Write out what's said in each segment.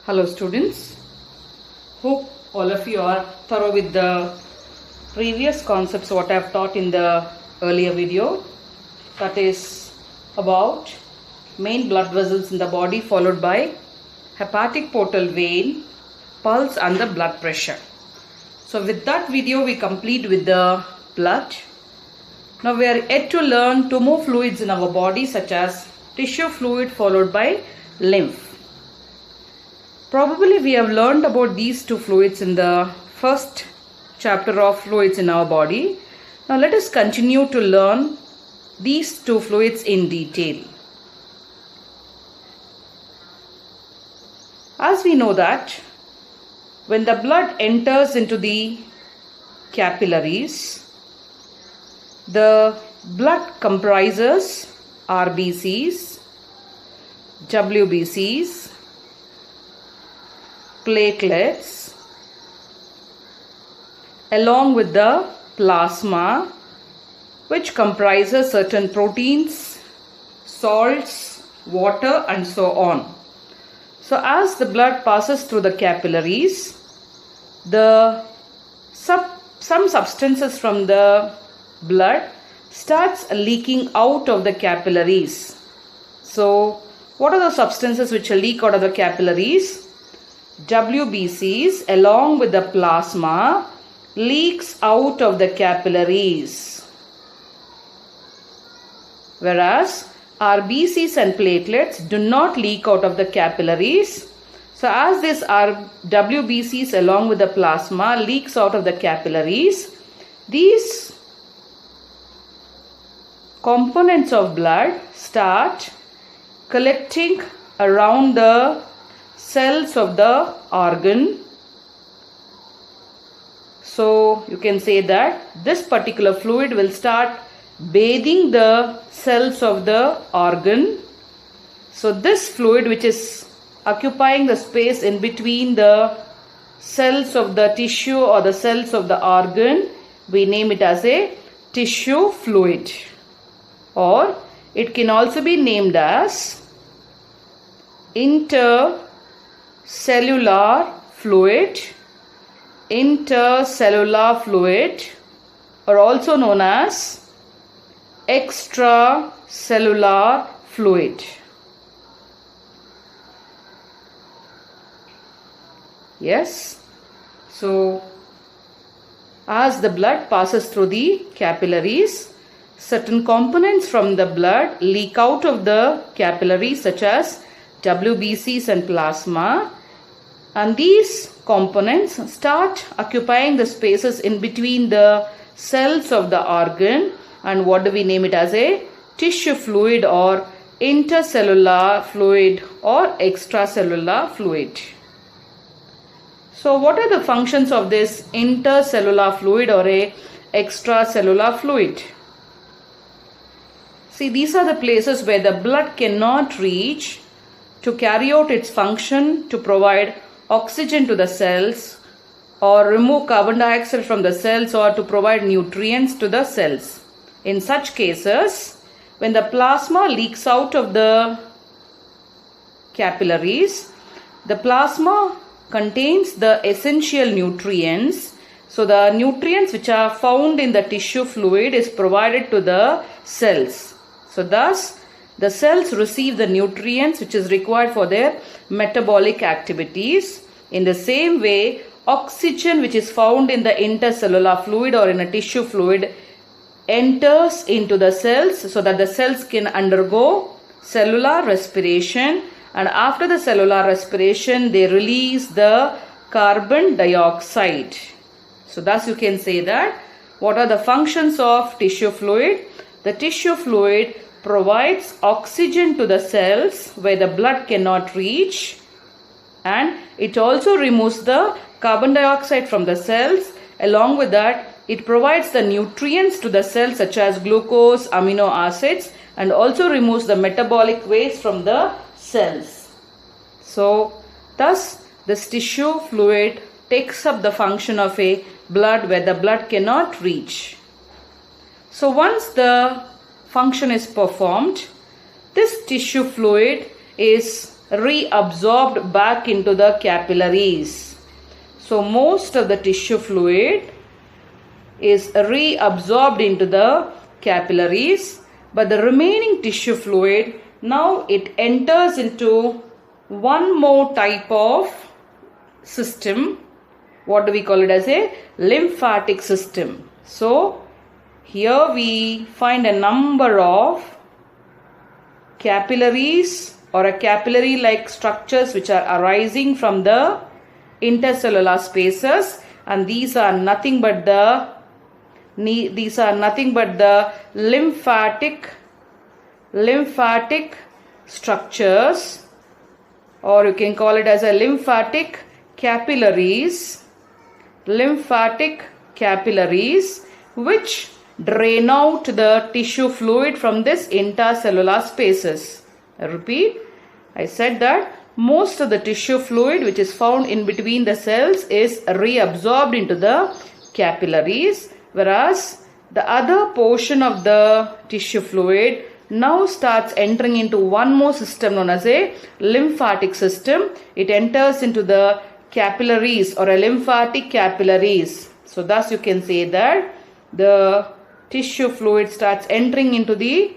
Hello students, hope all of you are thorough with the previous concepts what I have taught in the earlier video, that is about main blood vessels in the body followed by hepatic portal vein, pulse and the blood pressure. So with that video we complete with the blood. Now we are yet to learn two more fluids in our body such as tissue fluid followed by lymph. Probably we have learned about these two fluids in the first chapter of fluids in our body. Now let us continue to learn these two fluids in detail. As we know that when the blood enters into the capillaries, the blood comprises RBCs, WBCs, platelets, along with the plasma, which comprises certain proteins, salts, water and so on. So as the blood passes through the capillaries, some substances from the blood starts leaking out of the capillaries. So what are the substances which leak out of the capillaries? WBCs along with the plasma leaks out of the capillaries, whereas RBCs and platelets do not leak out of the capillaries. So as this WBCs along with the plasma leaks out of the capillaries, these components of blood start collecting around the cells of the organ. So you can say that this particular fluid will start bathing the cells of the organ. So this fluid, which is occupying the space in between the cells of the tissue or the cells of the organ, we name it as a tissue fluid, or it can also be named as intercellular fluid, or also known as extracellular fluid. Yes, so as the blood passes through the capillaries, certain components from the blood leak out of the capillaries such as WBCs and plasma, and these components start occupying the spaces in between the cells of the organ, and what do we name it as a tissue fluid or intercellular fluid or extracellular fluid. So what are the functions of this intercellular fluid or a extracellular fluid? See, these are the places where the blood cannot reach to carry out its function to provide oxygen to the cells or remove carbon dioxide from the cells or to provide nutrients to the cells. In such cases, when the plasma leaks out of the capillaries, the plasma contains the essential nutrients. So the nutrients which are found in the tissue fluid is provided to the cells. So thus the cells receive the nutrients which is required for their metabolic activities. In the same way, oxygen which is found in the intercellular fluid or in a tissue fluid enters into the cells so that the cells can undergo cellular respiration, and after the cellular respiration they release the carbon dioxide. So thus you can say that what are the functions of tissue fluid? The tissue fluid provides oxygen to the cells where the blood cannot reach, and it also removes the carbon dioxide from the cells. Along with that, it provides the nutrients to the cells such as glucose, amino acids, and also removes the metabolic waste from the cells. So thus this tissue fluid takes up the function of a blood where the blood cannot reach. So once the function is performed, this tissue fluid is reabsorbed back into the capillaries. So most of the tissue fluid is reabsorbed into the capillaries, but the remaining tissue fluid, now it enters into one more type of system. What do we call it? As a lymphatic system. So here we find a number of capillaries or a capillary like structures which are arising from the intercellular spaces, and these are nothing but the lymphatic structures, or you can call it as a lymphatic capillaries which drain out the tissue fluid from this intercellular spaces. I repeat, I said that most of the tissue fluid which is found in between the cells is reabsorbed into the capillaries, whereas the other portion of the tissue fluid now starts entering into one more system known as a lymphatic system. It enters into the capillaries or a lymphatic capillaries. So thus you can say that the tissue fluid starts entering into the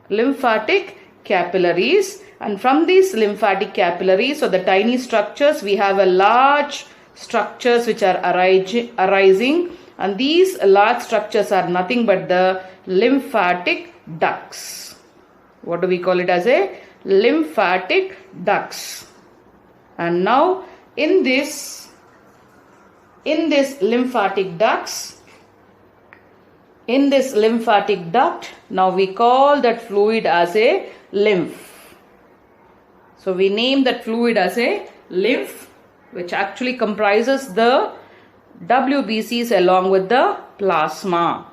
lymphatic capillaries, and from these lymphatic capillaries or the tiny structures, we have a large structures which are arising, and these large structures are nothing but the lymphatic ducts. What do we call it? As a lymphatic ducts. And now in this lymphatic ducts, now we call that fluid as a lymph. So we name that fluid as a lymph, which actually comprises the WBCs along with the plasma.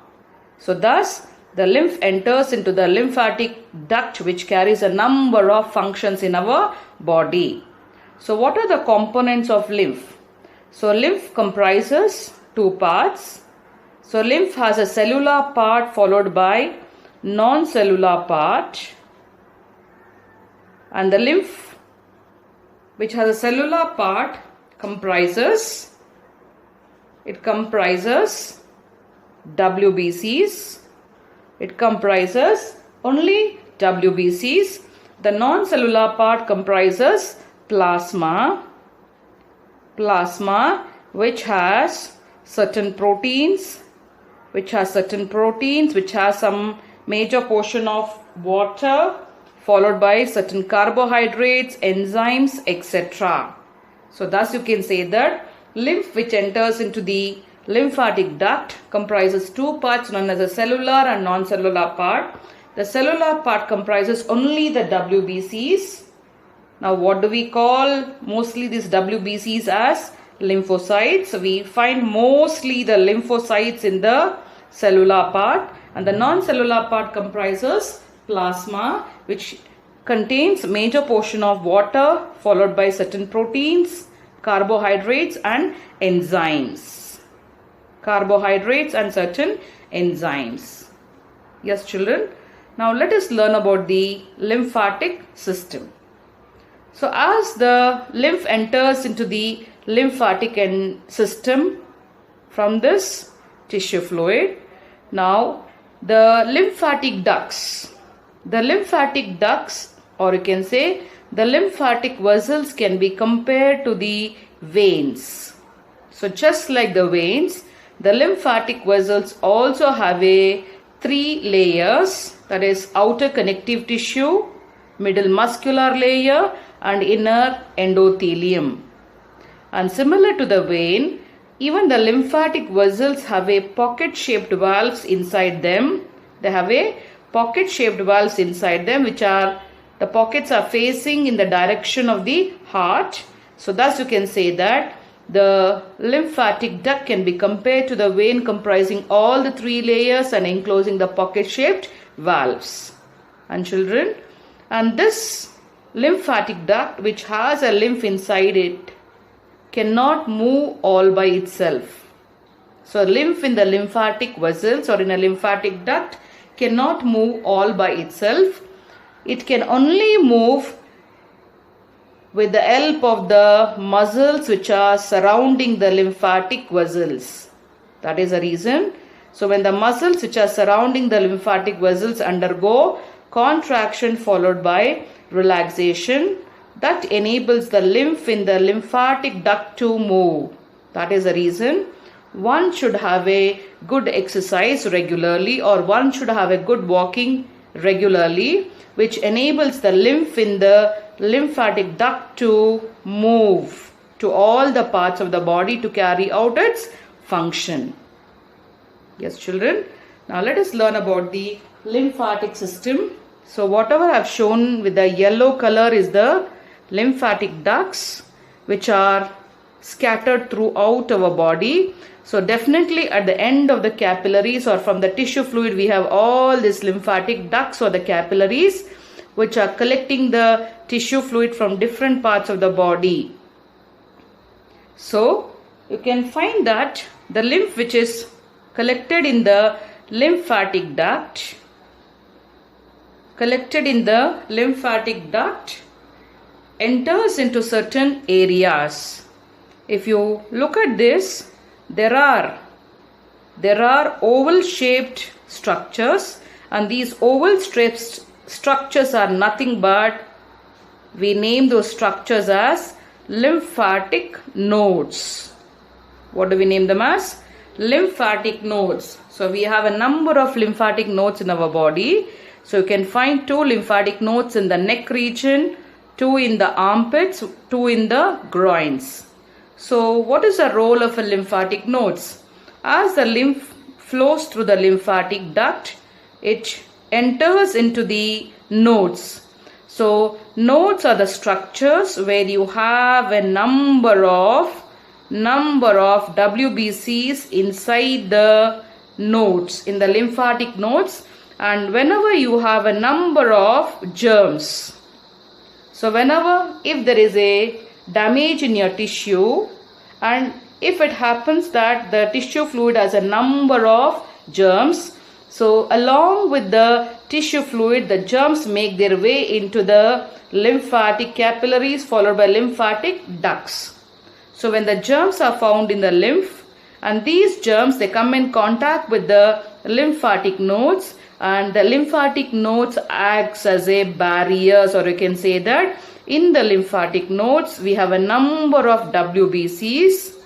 So thus the lymph enters into the lymphatic duct, which carries a number of functions in our body. So what are the components of lymph? So lymph comprises two parts. So lymph has a cellular part followed by non-cellular part, and the lymph which has a cellular part comprises WBCs. It comprises only WBCs. The non-cellular part comprises plasma, which has certain proteins, which has some major portion of water, followed by certain carbohydrates, enzymes, etc. So thus you can say that lymph which enters into the lymphatic duct comprises two parts known as a cellular and non-cellular part. The cellular part comprises only the WBCs. Now what do we call mostly these WBCs? As lymphocytes. So we find mostly the lymphocytes in the cellular part, and the non-cellular part comprises plasma, which contains major portion of water followed by certain proteins, carbohydrates and enzymes. Yes children, now let us learn about the lymphatic system. So as the lymph enters into the lymphatic system from this tissue fluid, now the lymphatic ducts, or you can say the lymphatic vessels, can be compared to the veins. So just like the veins, the lymphatic vessels also have a three layers, that is outer connective tissue, middle muscular layer and inner endothelium. And similar to the vein, even the lymphatic vessels have a pocket-shaped valves inside them. They have a pocket-shaped valves inside them, which are, the pockets are facing in the direction of the heart. So thus you can say that the lymphatic duct can be compared to the vein comprising all the three layers and enclosing the pocket-shaped valves. And children, and this lymphatic duct, which has a lymph inside it, cannot move all by itself. So lymph in the lymphatic vessels or in a lymphatic duct cannot move all by itself. It can only move with the help of the muscles which are surrounding the lymphatic vessels. That is the reason. So when the muscles which are surrounding the lymphatic vessels undergo contraction followed by relaxation, that enables the lymph in the lymphatic duct to move. That is the reason one should have a good exercise regularly, or one should have a good walking regularly, which enables the lymph in the lymphatic duct to move to all the parts of the body to carry out its function. Yes, children. Now let us learn about the lymphatic system. So whatever I have shown with the yellow color is the lymphatic ducts which are scattered throughout our body. So definitely at the end of the capillaries or from the tissue fluid, we have all these lymphatic ducts or the capillaries which are collecting the tissue fluid from different parts of the body. So you can find that the lymph which is collected in the lymphatic duct, enters into certain areas. If you look at this, there are oval shaped structures, and these oval shaped structures are nothing but, we name those structures as lymphatic nodes. What do we name them as? Lymphatic nodes. So we have a number of lymphatic nodes in our body. So you can find 2 lymphatic nodes in the neck region, 2 in the armpits, 2 in the groins. So what is the role of a lymphatic nodes? As the lymph flows through the lymphatic duct, it enters into the nodes. So nodes are the structures where you have a number of WBCs inside the nodes, in the lymphatic nodes, and whenever you have a number of germs. So if there is a damage in your tissue, and if it happens that the tissue fluid has a number of germs, so along with the tissue fluid, the germs make their way into the lymphatic capillaries followed by lymphatic ducts. So when the germs are found in the lymph, and these germs, they come in contact with the lymphatic nodes, and the lymphatic nodes acts as a barriers, or you can say that in the lymphatic nodes we have a number of WBCs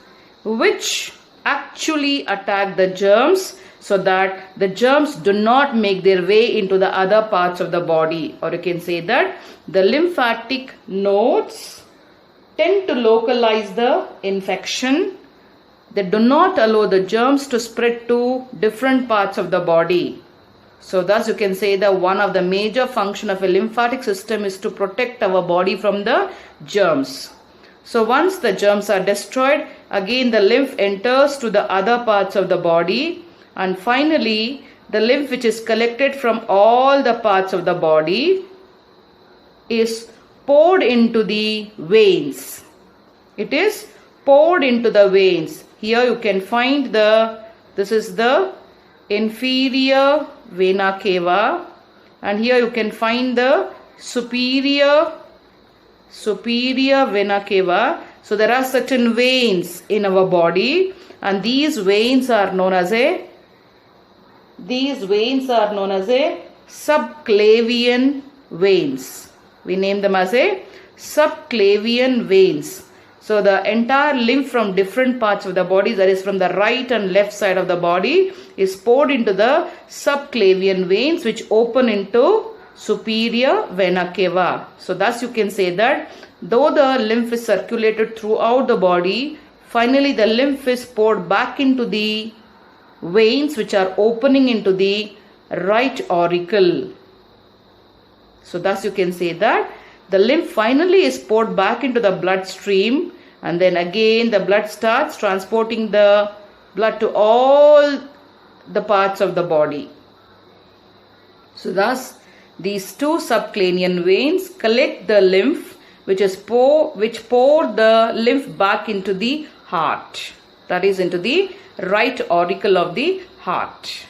which actually attack the germs, so that the germs do not make their way into the other parts of the body. Or you can say that the lymphatic nodes tend to localize the infection. They do not allow the germs to spread to different parts of the body. So thus you can say that one of the major function of a lymphatic system is to protect our body from the germs. So once the germs are destroyed, again the lymph enters to the other parts of the body, and finally the lymph which is collected from all the parts of the body is poured into the veins. It is poured into the veins. Here you can find this is the inferior vena cava, and here you can find the superior vena cava. So there are certain veins in our body, and these veins are known as a subclavian veins. We name them as a subclavian veins. So the entire lymph from different parts of the body, that is from the right and left side of the body, is poured into the subclavian veins which open into superior vena cava. So thus you can say that though the lymph is circulated throughout the body, finally the lymph is poured back into the veins which are opening into the right auricle. So thus you can say that the lymph finally is poured back into the bloodstream, and then again the blood starts transporting the blood to all the parts of the body. So thus these 2 subclavian veins collect the lymph which pour the lymph back into the heart, that is into the right auricle of the heart.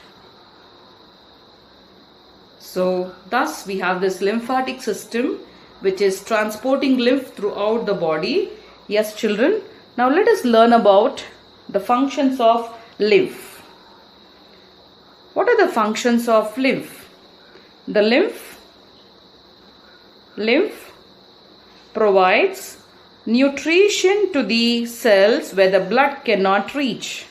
So thus we have this lymphatic system, which is transporting lymph throughout the body. Yes, children. Now let us learn about the functions of lymph. What are the functions of lymph? The lymph provides nutrition to the cells where the blood cannot reach.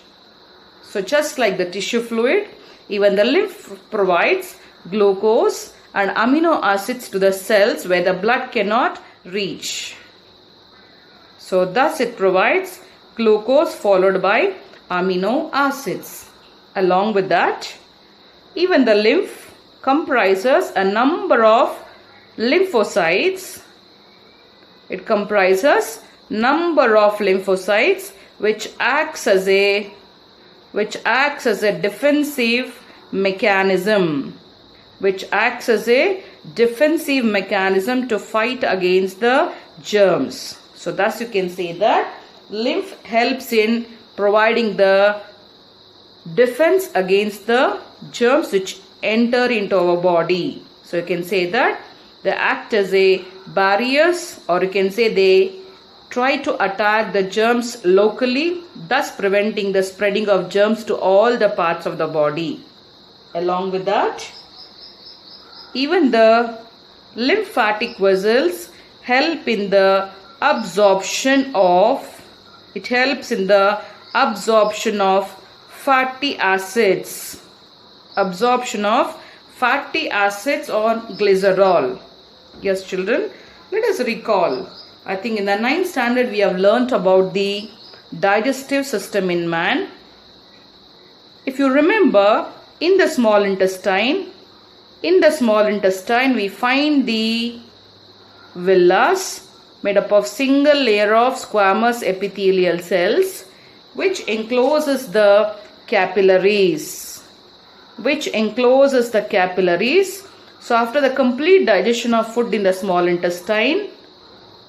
So just like the tissue fluid, even the lymph provides glucose and amino acids to the cells where the blood cannot reach. So thus it provides glucose followed by amino acids. Along with that, even the lymph comprises a number of lymphocytes. It comprises number of lymphocytes which acts as a defensive mechanism. To fight against the germs. So thus you can say that lymph helps in providing the defense against the germs which enter into our body. So you can say that they act as a barriers, or you can say they try to attack the germs locally, thus preventing the spreading of germs to all the parts of the body. Along with that, even the lymphatic vessels help in the absorption of fatty acids. Absorption of fatty acids or glycerol. Yes, children, let us recall. I think in the 9th standard we have learnt about the digestive system in man. If you remember, in the small intestine we find the villas made up of single layer of squamous epithelial cells which encloses the capillaries. So after the complete digestion of food in the small intestine,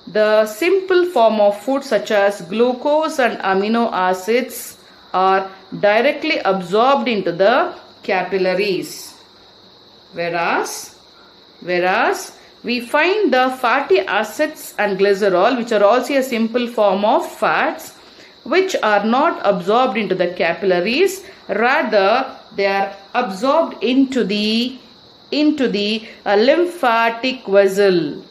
the simple form of food such as glucose and amino acids are directly absorbed into the capillaries. Whereas we find the fatty acids and glycerol, which are also a simple form of fats, which are not absorbed into the capillaries, rather they are absorbed into the lymphatic vessel.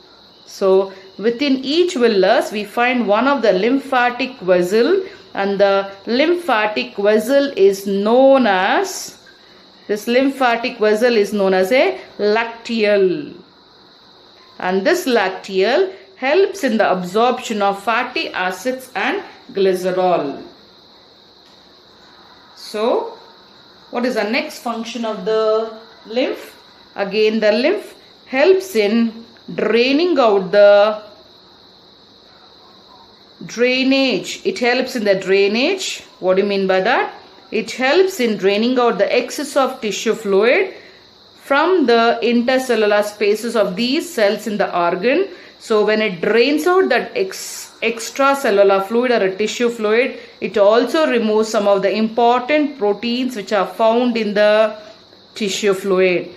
So within each villus we find one of the lymphatic vessel, and the lymphatic vessel is known as a lacteal, and this lacteal helps in the absorption of fatty acids and glycerol. So what is the next function of the lymph? Again, the lymph helps in draining out the drainage. It helps in the drainage. What do you mean by that? It helps in draining out the excess of tissue fluid from the intercellular spaces of these cells in the organ. So when it drains out that extracellular fluid or a tissue fluid, it also removes some of the important proteins which are found in the tissue fluid,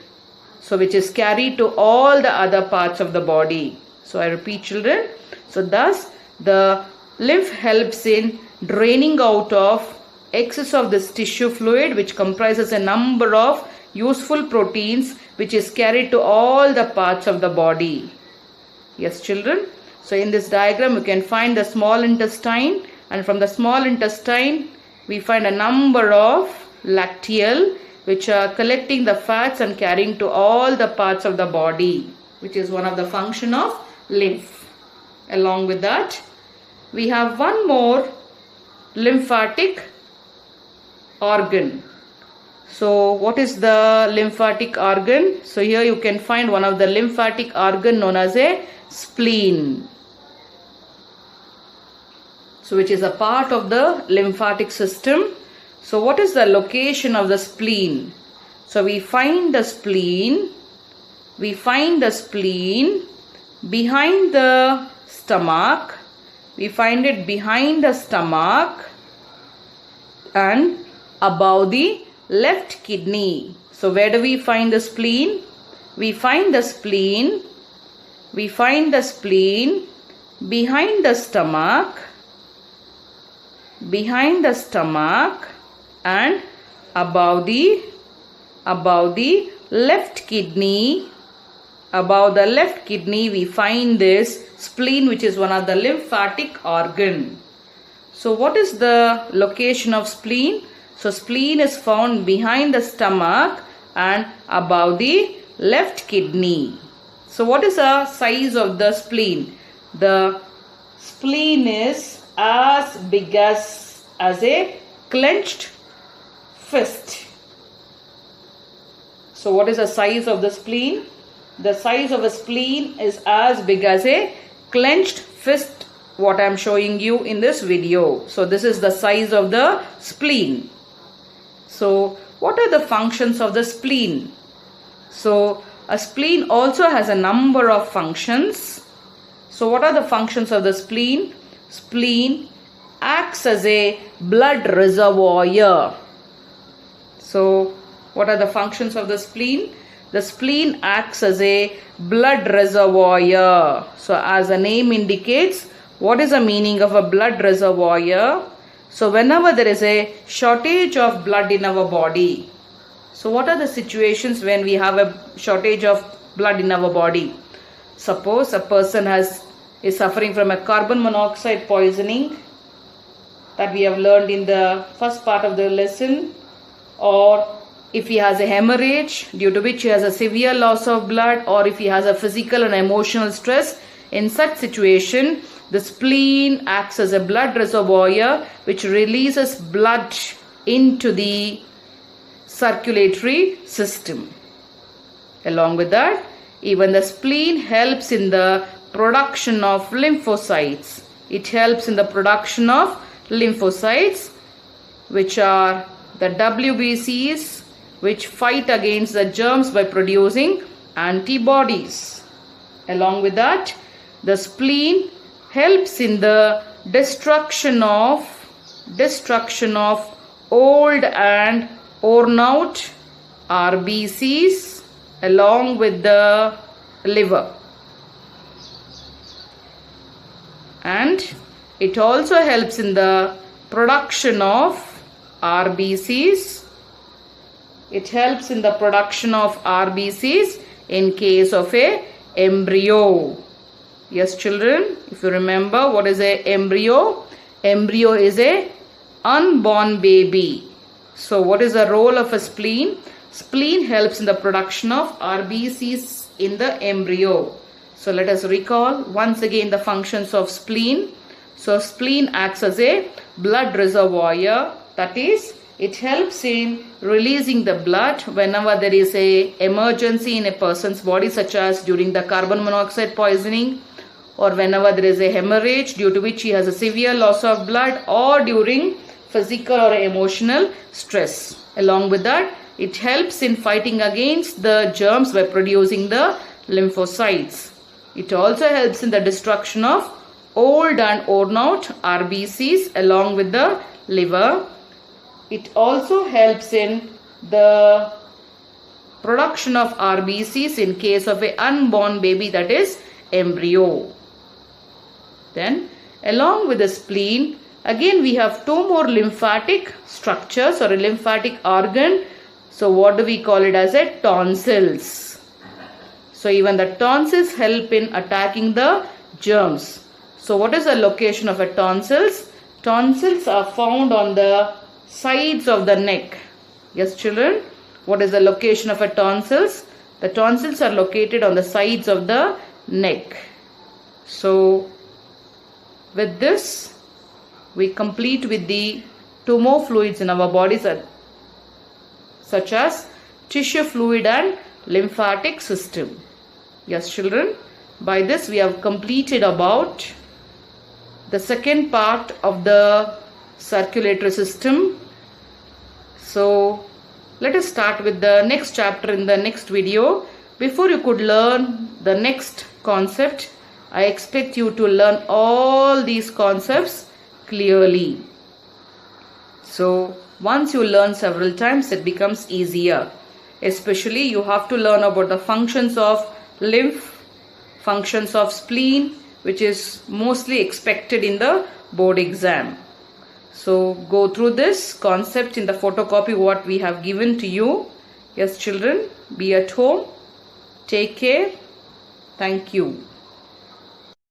so which is carried to all the other parts of the body. So I repeat, children, so thus the lymph helps in draining out of excess of this tissue fluid, which comprises a number of useful proteins which is carried to all the parts of the body. Yes, children. So in this diagram you can find the small intestine, and from the small intestine we find a number of lacteal which are collecting the fats and carrying to all the parts of the body, which is one of the function of lymph. Along with that, we have one more lymphatic organ. So what is the lymphatic organ? So here you can find one of the lymphatic organ known as a spleen. So which is a part of the lymphatic system. So what is the location of the spleen? So we find the spleen behind the stomach. We find it behind the stomach and above the left kidney. So where do we find the spleen? We find the spleen we find the spleen behind the stomach, and above the left kidney. Above the left kidney we find this spleen, which is one of the lymphatic organ. So what is the location of spleen? So spleen is found behind the stomach and above the left kidney. So what is the size of the spleen? The spleen is as big as a clenched fist. So what is the size of the spleen? The size of a spleen is as big as a clenched fist, what I am showing you in this video. So this is the size of the spleen. So what are the functions of the spleen? So a spleen also has a number of functions. So what are the functions of the spleen? Spleen acts as a blood reservoir. So what are the functions of the spleen? The spleen acts as a blood reservoir. So as the name indicates, what is the meaning of a blood reservoir? So whenever there is a shortage of blood in our body. So what are the situations when we have a shortage of blood in our body? Suppose a person is suffering from a carbon monoxide poisoning that we have learned in the first part of the lesson, or if he has a hemorrhage due to which he has a severe loss of blood, or if he has a physical and emotional stress, in such situation the spleen acts as a blood reservoir which releases blood into the circulatory system. Along with that, even the spleen helps in the production of lymphocytes. It helps in the production of lymphocytes, which are the WBCs, which fight against the germs by producing antibodies. Along with that, the spleen helps in the destruction of old and worn out RBCs along with the liver. And it also helps in the production of RBCs. It helps in the production of RBCs in case of a embryo. Yes, children, if you remember, what is a embryo? Embryo is a unborn baby. So what is the role of a spleen? Spleen helps in the production of RBCs in the embryo. So let us recall once again the functions of spleen. So spleen acts as a blood reservoir, that is, it helps in releasing the blood whenever there is a emergency in a person's body, such as during the carbon monoxide poisoning, or whenever there is a hemorrhage due to which he has a severe loss of blood, or during physical or emotional stress. Along with that, it helps in fighting against the germs by producing the lymphocytes. It also helps in the destruction of old and worn out RBCs along with the liver. It also helps in the production of RBCs in case of an unborn baby, that is embryo. Then along with the spleen, again we have two more lymphatic structures or a lymphatic organ. So what do we call it as a tonsils? So even the tonsils help in attacking the germs. So what is the location of a tonsils? Tonsils are found on the sides of the neck. Yes, children, what is the location of a tonsils? The tonsils are located on the sides of the neck. So with this, we complete with the two more fluids in our bodies, such as tissue fluid and lymphatic system. Yes, children, by this we have completed about the second part of the circulatory system. So let us start with the next chapter in the next video. Before you could learn the next concept, I expect you to learn all these concepts clearly. So once you learn several times, it becomes easier. Especially you have to learn about the functions of lymph, functions of spleen, which is mostly expected in the board exam. So go through this concept in the photocopy what we have given to you. Yes children, be at home. Take care. Thank you.